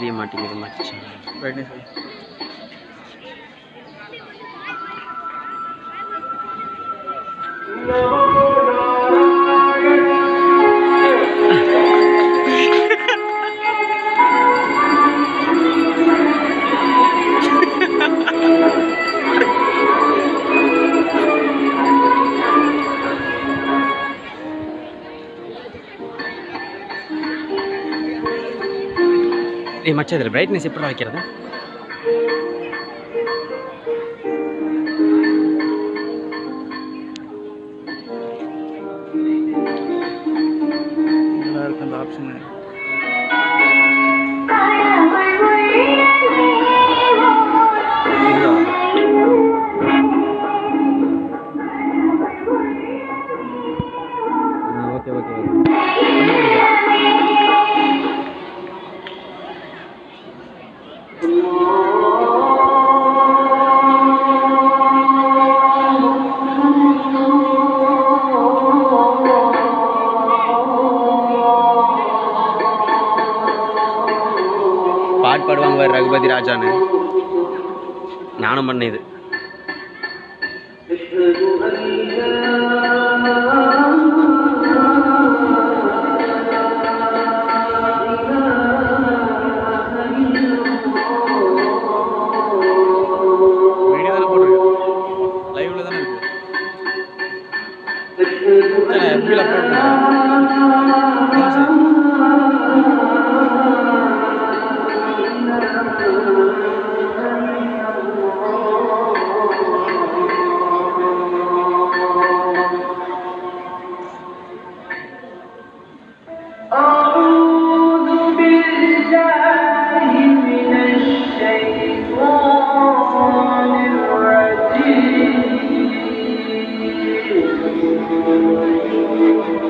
தெரிய மாட்டேங்குது மச்சான். பிரைட்னஸ் மச்சான் இதில் பிரைட்னஸ் எப்படி வைக்கிறது? அந்த ஆப்ஷன் ஓகே ஓகே பாட்டு பாடுவாங்க ரகுபதி ராஜான்னு. நானும் பண்ண இது. லைவ்ல தானே இருக்கு. எஃபில அப்லோட்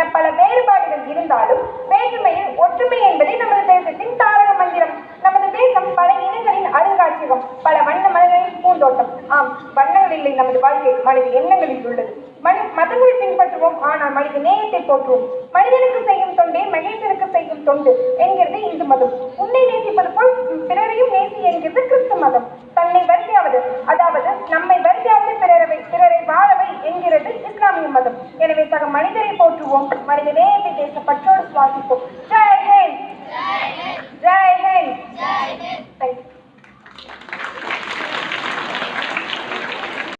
என பல வேறுபாடுகள் இருந்தாலும் வேற்றுமையில் ஒற்றுமை என்பதே நமது தேசத்தின் தாரக மந்திரம். நமது தேசம் பல இனங்களின் அருங்காட்சியகம், பல வண்ண மலர்களின் பூந்தோட்டம். ஆம், வண்ணங்கள் இல்லை நமது வாழ்க்கை, மனித எண்ணங்களில் உள்ளது. மதங்களை பின்பற்றுவோம், ஆனால் மனித நேயத்தை போற்றுவோம். மனிதனுக்கு செய்யும் தொண்டே மகேசனுக்கு செய்யும் தொண்டு என்கிறது இந்து மதம். உன்னை நேசிப்பது போல் பிறரையும் நேசி என்கிறது கிறிஸ்து மதம். தன்னை வருத்தியாவது, அதாவது நம்மை வருத்தியாவது பிறரை வாழவை என்கிறது இஸ்லாமிய மதம். எனவே சக மனிதரை போற்றுவோம், மனித நேயத்தை தேச பற்றோடு சுவாசிப்போம். ஜெய்